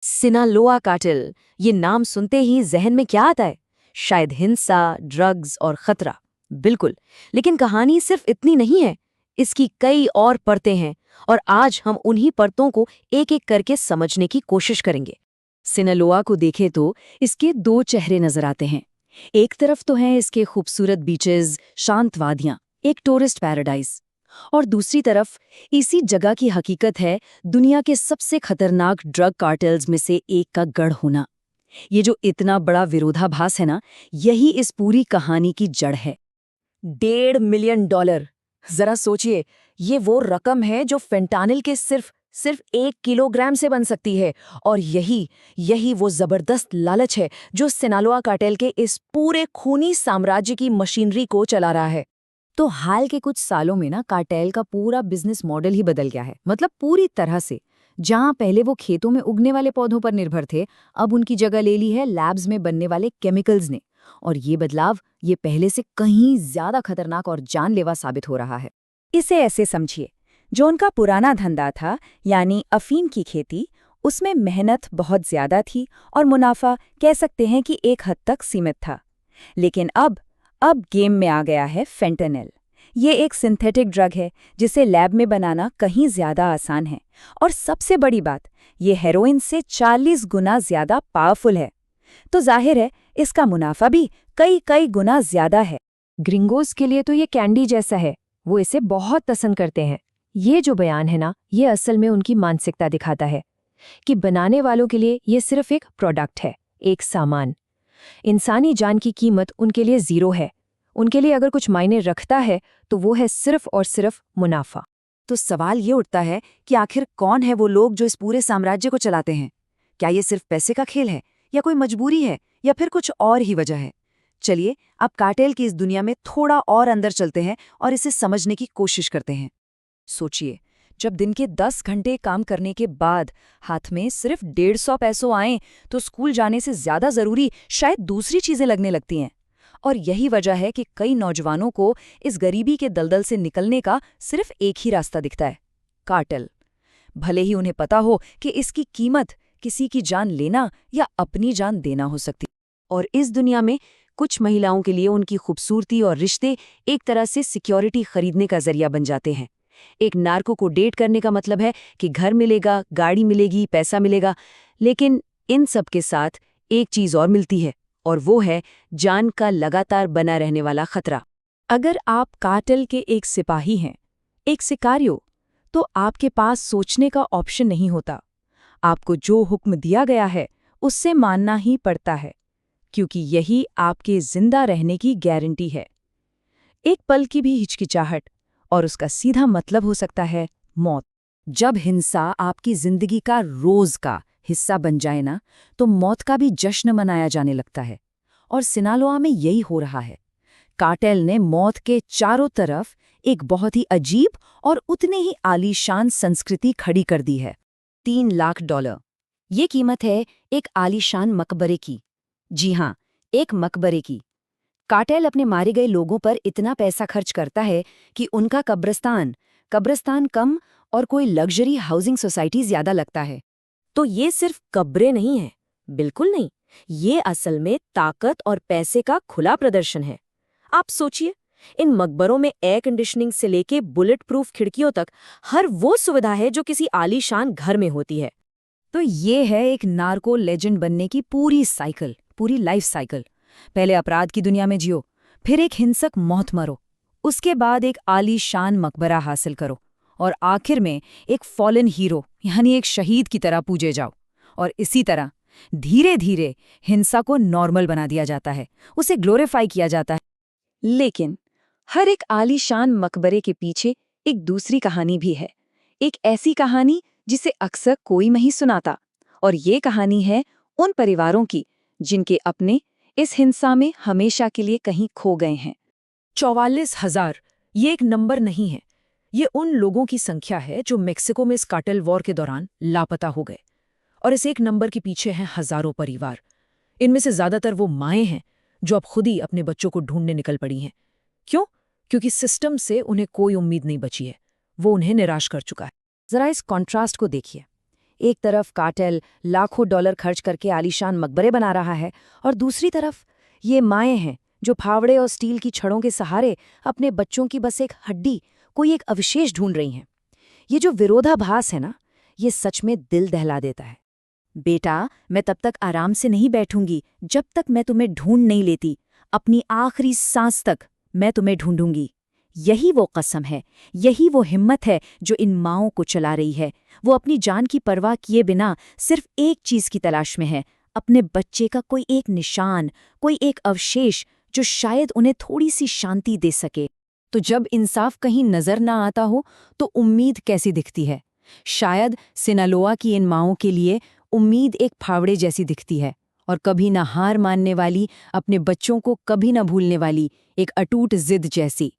Sinaloa cartel, ये नाम सुनते ही जहन में क्या आता है? शायद हिंसा, ड्रग्स और खतरा। बिल्कुल। लेकिन कहानी सिर्फ इतनी नहीं है। इसकी कई और परतें हैं और आज हम उन्हीं परतों को एक-एक करके समझने की कोशिश करेंगे। सिनालोआ को देखें तो इसके दो चेहरे नजर आते हैं। एक तरफ तो हैं इसके खूबसूरत बीचेस, शांत वादियां, एक टूरिस्ट पैराडाइज, और दूसरी तरफ इसी जगह की हकीकत है दुनिया के सबसे खतरनाक ड्रग कार्टेल्स में से एक का गढ़ होना। ये जो इतना बड़ा विरोधाभास है ना, यही इस पूरी कहानी की जड़ है। $1.5 मिलियन। जरा सोचिए, ये वो रकम है जो फेंटानिल के सिर्फ 1 किलोग्राम से बन सकती है। और यही यही वो जबरदस्त लालच है जो सिनालोआ कार्टेल के इस पूरे खूनी साम्राज्य की मशीनरी को चला रहा है। तो हाल के कुछ सालों में ना कार्टेल का पूरा बिजनेस मॉडल ही बदल गया है, मतलब पूरी तरह से। जहां पहले वो खेतों में उगने वाले पौधों पर निर्भर थे, अब उनकी जगह ले ली है लैब्स में बनने वाले केमिकल्स ने। और ये बदलाव ये पहले से कहीं ज्यादा खतरनाक और जानलेवा साबित हो रहा है। इसे ऐसे समझिए, जो उनका पुराना धंधा था, यानी अफीम की खेती, उसमें मेहनत बहुत ज्यादा थी और मुनाफा कह सकते हैं कि एक हद तक सीमित था। लेकिन अब गेम में आ गया है फेंटानिल। ये एक सिंथेटिक ड्रग है जिसे लैब में बनाना कहीं ज्यादा आसान है। और सबसे बड़ी बात, ये हेरोइन से 40 गुना ज्यादा पावरफुल है। तो जाहिर है इसका मुनाफा भी कई गुना ज्यादा है। ग्रिंगोस के लिए तो ये कैंडी जैसा है, वो इसे बहुत पसंद करते हैं। ये जो बयान है ना, ये असल में उनकी मानसिकता दिखाता है कि बनाने वालों के लिए ये सिर्फ एक प्रोडक्ट है, एक सामान। इंसानी जान की कीमत उनके लिए जीरो है। उनके लिए अगर कुछ मायने रखता है तो वो है सिर्फ और सिर्फ मुनाफा। तो सवाल ये उठता है कि आखिर कौन है वो लोग जो इस पूरे साम्राज्य को चलाते हैं? क्या ये सिर्फ पैसे का खेल है, या कोई मजबूरी है, या फिर कुछ और ही वजह है? चलिए अब कार्टेल की इस दुनिया में थोड़ा और अंदर चलते हैं और इसे समझने की कोशिश करते हैं। सोचिए, जब दिन के 10 घंटे काम करने के बाद हाथ में सिर्फ 150 पैसों आएं, तो स्कूल जाने से ज्यादा जरूरी शायद दूसरी चीजें लगने लगती हैं। और यही वजह है कि कई नौजवानों को इस गरीबी के दलदल से निकलने का सिर्फ एक ही रास्ता दिखता है, कार्टेल। भले ही उन्हें पता हो कि इसकी कीमत किसी की जान लेना या अपनी जान देना हो सकती। और इस दुनिया में कुछ महिलाओं के लिए उनकी खूबसूरती और रिश्ते एक तरह से सिक्योरिटी खरीदने का जरिया बन जाते हैं। एक नार्को को डेट करने का मतलब है कि घर मिलेगा, गाड़ी मिलेगी, पैसा मिलेगा। लेकिन इन सब के साथ एक चीज और मिलती है, और वो है जान का लगातार बना रहने वाला खतरा। अगर आप कार्टेल के एक सिपाही हैं, एक सिकारियो, तो आपके पास सोचने का ऑप्शन नहीं होता। आपको जो हुक्म दिया गया है उससे मानना ही पड़ता है, क्योंकि यही आपके जिंदा रहने की गारंटी है। एक पल की भी हिचकिचाहट और उसका सीधा मतलब हो सकता है मौत। जब हिंसा आपकी जिंदगी का रोज का हिस्सा बन जाए ना, तो मौत का भी जश्न मनाया जाने लगता है। और सिनालोआ में यही हो रहा है। कार्टेल ने मौत के चारों तरफ एक बहुत ही अजीब और उतने ही आलीशान संस्कृति खड़ी कर दी है। $3 लाख, ये कीमत है एक आलीशान मकबरे की। जी हाँ, एक मकबरे की। कार्टेल अपने मारे गए लोगों पर इतना पैसा खर्च करता है कि उनका कब्रिस्तान कम और कोई लग्जरी हाउसिंग सोसाइटी ज्यादा लगता है। तो ये सिर्फ कब्रें नहीं है, बिल्कुल नहीं। ये असल में ताकत और पैसे का खुला प्रदर्शन है। आप सोचिए, इन मकबरों में एयर कंडीशनिंग से लेके बुलेट प्रूफ खिड़कियों तक हर वो सुविधा है जो किसी आलीशान घर में होती है। तो ये है एक नार्को लेजेंड बनने की पूरी साइकिल, पूरी लाइफ साइकिल। पहले अपराध की दुनिया में जियो, फिर एक हिंसक मौत मरो, उसके बाद एक आलीशान मकबरा हासिल करो, और आखिर में एक फॉलन हीरो यानी एक शहीद की तरह पूजे जाओ। और इसी तरह धीरे धीरे हिंसा को नॉर्मल बना दिया जाता है, उसे ग्लोरीफाई किया जाता है। लेकिन हर एक आलीशान मकबरे के पीछे एक दूसरी कहानी भी है, एक ऐसी कहानी जिसे अक्सर कोई नहीं सुनाता। और ये कहानी है उन परिवारों की जिनके अपने इस हिंसा में हमेशा के लिए कहीं खो गए हैं। 44,000 ये एक नंबर नहीं है, ये उन लोगों की संख्या है जो मेक्सिको में इस कार्टेल वॉर के दौरान लापता हो गए। और इस एक नंबर के पीछे हैं हजारों परिवार। इनमें से ज्यादातर वो माएं हैं जो अब खुद ही अपने बच्चों को ढूंढने निकल पड़ी हैं। क्यों? क्योंकि सिस्टम से उन्हें कोई उम्मीद नहीं बची है, वो उन्हें निराश कर चुका है। जरा इस कॉन्ट्रास्ट को देखिए। एक तरफ कार्टेल लाखों डॉलर खर्च करके आलीशान मकबरे बना रहा है और दूसरी तरफ ये माएँ हैं जो फावड़े और स्टील की छड़ों के सहारे अपने बच्चों की बस एक हड्डी, कोई एक अवशेष ढूंढ रही हैं। ये जो विरोधाभास है ना, ये सच में दिल दहला देता है। बेटा, मैं तब तक आराम से नहीं बैठूंगी जब तक मैं तुम्हें ढूंढ नहीं लेती। अपनी आखिरी सांस तक मैं तुम्हें ढूंढूंगी। यही वो कसम है, यही वो हिम्मत है जो इन माँओं को चला रही है। वो अपनी जान की परवाह किए बिना सिर्फ एक चीज की तलाश में है, अपने बच्चे का कोई एक निशान, कोई एक अवशेष जो शायद उन्हें थोड़ी सी शांति दे सके। तो जब इंसाफ कहीं नजर ना आता हो तो उम्मीद कैसी दिखती है? शायद सिनालोआ की इन माँओं के लिए उम्मीद एक फावड़े जैसी दिखती है, और कभी न हार मानने वाली, अपने बच्चों को कभी न भूलने वाली एक अटूट जिद जैसी।